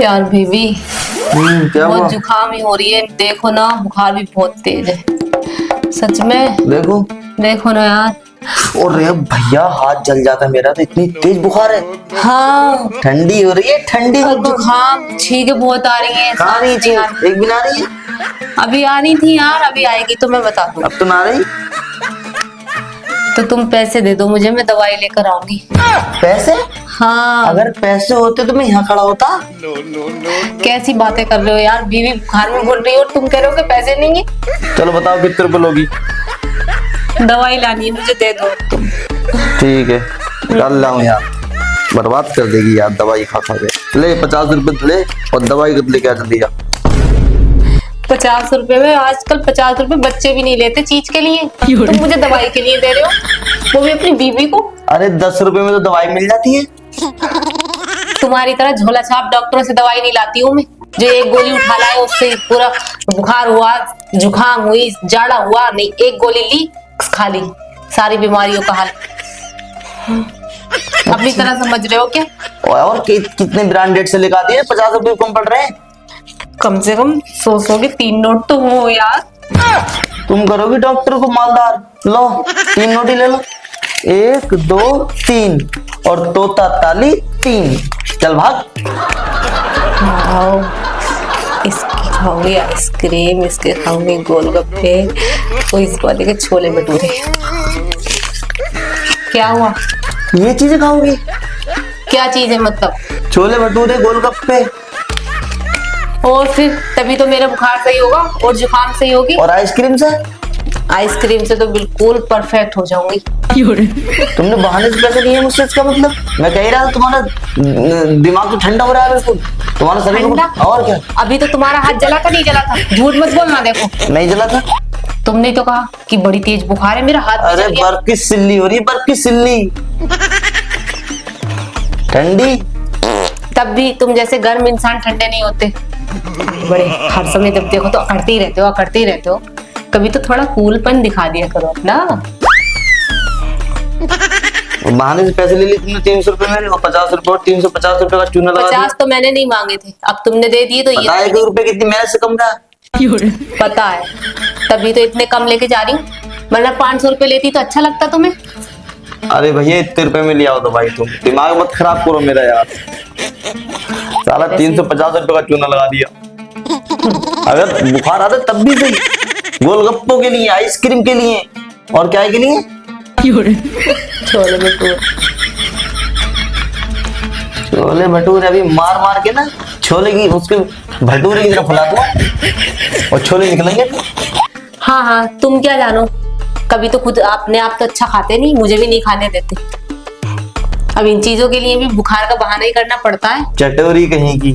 यार बेबी क्या हुआ? बहुत जुकाम ही हो रही है, देखो ना बुखार भी बहुत तेज है सच में। देखो देखो ना यार। और रे भैया हाथ जल जाता है मेरा, तो इतनी तेज बुखार है। हाँ ठंडी हो रही है, ठंडी और जुकाम छींके बहुत आ रही है। कहाँ रही थी? यार एक भी ना रही है? अभी आ रही थी यार, अभी आएगी तो मैं बता दूँ। अब तो ना रही। तो तुम पैसे दे दो मुझे, मैं दवाई लेकर आऊंगी। पैसे? हाँ अगर पैसे होते तो मैं यहाँ खड़ा होता। कैसी बातें कर रहे हो यार, बीवी बुखार में बोल रही हो और तुम कह रहे हो कि पैसे नहीं है। चलो बताओ कितने रुपए लोगी? दवाई लानी है, मुझे दे दो तुम। ठीक है कल लाऊं यार, बर्बाद कर देगी यार दवाई खा खा के। ले 50 रुपए ले और दवाई कब लेके आ जल्दी आ। 50 रुपए में आजकल 50 रुपए बच्चे भी नहीं लेते चीज के लिए, तुम मुझे दवाई के लिए दे रहे हो, वो भी अपनी बीवी को। अरे 10 रुपए में तो दवाई मिल जाती है। तुम्हारी तरह झोला छाप डॉक्टरों से दवाई नहीं लाती हूँ मैं, जो एक गोली उठा लाए उससे पूरा बुखार हुआ, जुकाम हुई, जाड़ा हुआ, नहीं एक गोली ली खा ली, सारी बीमारियों का हल। अपनी तरह समझ रहे हो क्या? और कितने ब्रांडेड से लेकर दिए, 50 रुपए कम पड़ रहे हैं। कम से कम 100 के 3 नोट तो हो यार। तुम करोगी डॉक्टर को मालदार। लो 3 नोट ही ले लो, 1 2 3 और तोता ताली 3। चल भाग। इसकी खाऊंगी आइसक्रीम, इसके खाऊंगी गोलगप्पे, तो इस वाले के छोले भटूरे। क्या हुआ? ये चीजें खाओगी? क्या चीज है मतलब? छोले भटूरे गोलगप्पे। और फिर तभी तो मेरा बुखार सही होगा और जुकाम सही होगी। और आइसक्रीम से? आइसक्रीम से तो बिल्कुल परफेक्ट हो जाऊंगी। तुमने बहाने से पैसे लिए मुझसे, इसका मतलब? मैं कह ही रहा था तुम्हारा दिमाग तो ठंडा हो रहा है बिल्कुल, तुम्हारा शरीर ठंडा? और क्या? अभी तो तुम्हारा हाथ जला था, नहीं जला था? झूठ मत बोलना। देखो नहीं जला था। तुमने तो कहा कि बड़ी तेज बुखार है, मेरा हाथ अरे जल गया। बर्फ की सिल्ली हो रही है, बर्फ की सिल्ली। ठंडी। तब भी तुम जैसे गर्म इंसान ठंडे नहीं होते, बड़े हर समय जब देखो तो अकड़ते ही रहते हो, अकड़ते ही रहते हो। कभी तो थोड़ा कूलपन दिखा दिया करो अपना। बहाने से पैसे ले लिए तुमने 300 रुपए मेरे और 50 रुपए और 350 रुपए का चूना लगा दिया। 50 तो मैंने नहीं मांगे थे, अब तुमने दे दिए तो ये। 1 रुपए कितनी मेहनत से कम रहा। पता है, तभी तो इतने कम लेके जा रही हूँ, वरना 500 रुपए लेती तो अच्छा लगता तुम्हें। अरे भैया इतने रुपए में लिया हो तो भाई, तुम दिमाग मत खराब करो मेरा यार। साला 350 रुपए का चूना लगा दिया। अगर बुखार आता तब भी सही, गोलगप्पों के लिए, आइसक्रीम के लिए, और क्या के लिए? छोले भटूरे। छोले भटूरे अभी मार मार के ना छोले की, उसके भटूरे की तरफ फुला दूं और छोले निकलेंगे। हाँ हाँ, तुम क्या जानो, कभी तो खुद अपने आप तो अच्छा खाते नहीं, मुझे भी नहीं खाने देते। अब इन चीजों के लिए भी बुखार का बहाना ही करना पड़ता है। चटोरी कहीं की।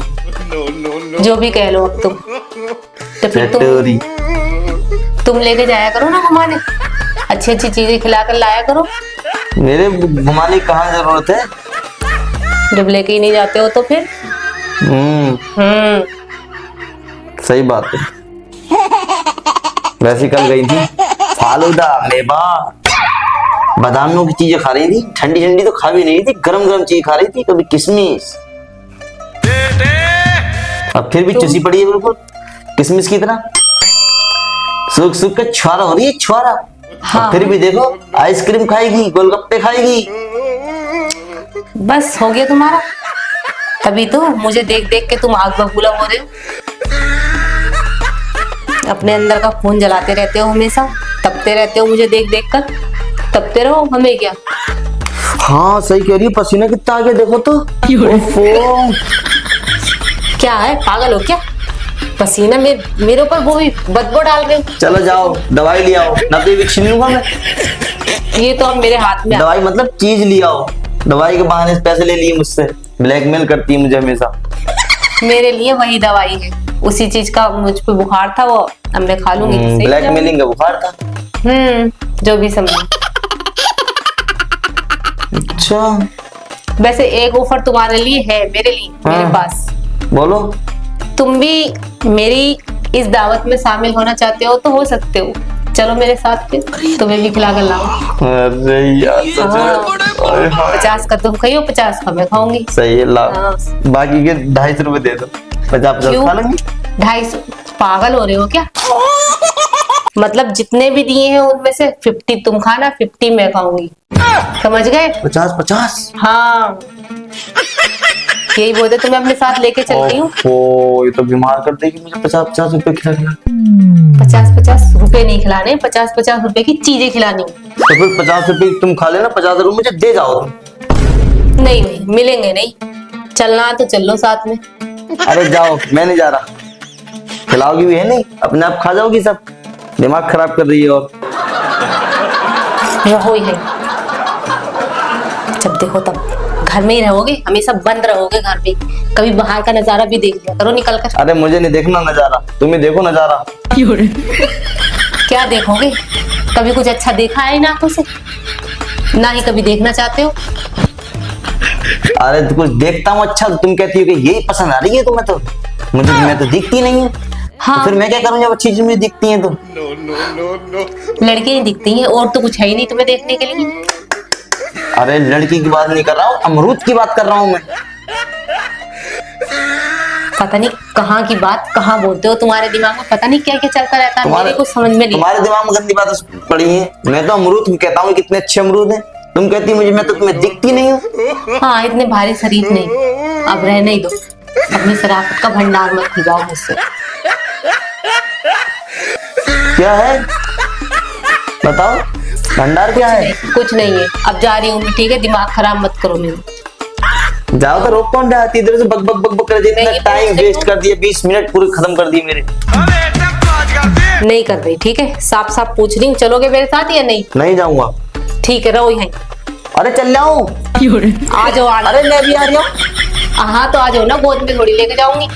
जो भी कह लो अब तुम। तो फिर चटोरी। तुम लेके जाया करो ना घुमाने, अच्छी अच्छी चीजें खिला कर लाया करो। मेरे घुमाने की कहाँ जरूरत है? जब लेके ही नहीं जाते हो तो फिर। सही बात है। वैसे कल गई थी, फालूदा, मेवा, बादामों की चीजें खा रही थी, ठंडी ठंडी तो खा भी नहीं थी, गरम गरम चीज खा रही थी, कभी किशमिश। अब फिर भी चुसी पड़ी है बिल्कुल किशमिश की तरह, सूख सूख के छुआरा हो रही है, छुआरा। हाँ। फिर भी देखो आइसक्रीम खाएगी, गोलगप्पे खाएगी। बस हो गया तुम्हारा, तभी तो मुझे देख देख के तुम आग बबूला हो रहे हो। अपने अंदर का खून जलाते रहते हो, हमेशा तपते रहते हो, मुझे देख देख कर तपते रहो, हमें क्या। हाँ सही कह रही है, पसीना कितना आ गया देखो तो। ओफो। क्या है, पागल हो क्या? पसीना मेरे ऊपर वो भी बदबू डाल रहे हो। चलो जाओ दवाई ले आओ, ना तो ये छीन लूंगा मैं। ये तो अब मेरे हाथ में। दवाई मतलब चीज ले आओ, दवाई के बहाने से पैसे ले लिए मुझसे, ब्लैकमेल करती है मुझे हमेशा। मेरे लिए वही दवाई है, उसी चीज का मुझ पे बुखार था, वो अब मैं खा लूंगी। ब्लैकमेलिंग का बुखार था। जो भी समझो। अच्छा वैसे एक ऑफर तुम्हारे लिए है, मेरे लिए। मेरे पास बोलो। तुम भी मेरी इस दावत में शामिल होना चाहते हो तो हो सकते हो। चलो मेरे साथ फिर, तुम्हें भी खिला कर लाओ। अरे यार सच में। अरे हाँ। 50 का तुम खाइयो, 50 का मैं खाऊंगी। सही है, ला हाँ। बाकी के 250 रुपए दे दो, 50 क्यों? खा लेंगे। 250? पागल हो रहे हो क्या? मतलब जितने भी दिए हैं उनमें से 50 तुम खाना, 50 मैं खाऊंगी, समझ गए? 50? हाँ, यही बोलते तुम्हें अपने साथ लेके चल रही हूँ। ओहो, ये तो बीमार कर देगी मुझे। 50 रुपए खिला खिला। 50 रुपए नहीं खिलाने, 50 रुपए की चीजें खिलानी। तो फिर 50 रुपए तुम खा लेना, 50 रुपए मुझे दे जाओ तुम। नहीं भाई, मिलेंगे नहीं। चलना है तो चल लो साथ में। अरे जाओ, मैं नहीं जा रहा। खिलाओगी भी है नहीं, अपने आप खा जाओगी सब। दिमाग खराब कर रही है। और रहो ही है, जब देखो तब घर में ही रहोगे, हमेशा बंद रहोगे घर में। कभी बाहर का नजारा भी देख लिया करो निकल कर। अरे मुझे नहीं देखना नजारा, तुम्हें देखो नजारा। क्या देखोगे? कभी कुछ अच्छा देखा है इन आंखों से? ना ही कभी देखना चाहते हो। अरे तो कुछ देखता हूँ अच्छा, तो तुम कहती हो कि यही पसंद आ रही है तुम्हें। तो मुझे, मैं तो दिखती नहीं हूँ। हाँ। तो फिर मैं क्या करूँ जब अच्छी चीज मुझे दिखती है तो? लड़की ही दिखती है और तो कुछ है ही नहीं तुम्हें देखने के लिए। अरे लड़की की बात नहीं कर रहा हूँ, अमरूद की बात कर रहा हूँ मैं। पता नहीं कहाँ की बात कहाँ बोलते हो, तुम्हारे दिमाग में पता नहीं क्या क्या चलता रहता है, मेरे को समझ में नहीं। तुम्हारे दिमाग में गंदी बातें पड़ी हैं। मैं तो अमरूद कहता हूँ कितने अच्छे अमरूद हैं, तुम कहती है मुझे, मैं तो तुम्हें दिखती नहीं हूँ। हाँ, इतने भारी शरीफ नहीं, अब रहने ही दो। अपनी शराफत का भंडार मत खुलवाओ मुझसे। क्या है बताओ, भंडार क्या है? कुछ नहीं है, अब जा रही हूँ मैं, ठीक है? दिमाग खराब मत करो मेरा। जाओ तो रोक कौन रहा है? इधर से बक बक बक बक कर दी, इतना नहीं, टाइम पूछ रही वेस्ट कर दिया, 20 मिनट पूरे खत्म कर दिए मेरे। नहीं कर रही, ठीक है? साफ साफ पूछ रही हूँ, चलोगे मेरे साथ या नहीं? नहीं जाऊंगा। ठीक है, रहो यहीं। अरे चल जाऊं। आ जाओ। अरे मैं भी आ रही हूँ। हाँ तो आ जाओ ना, गोद में थोड़ी लेके जाऊंगी।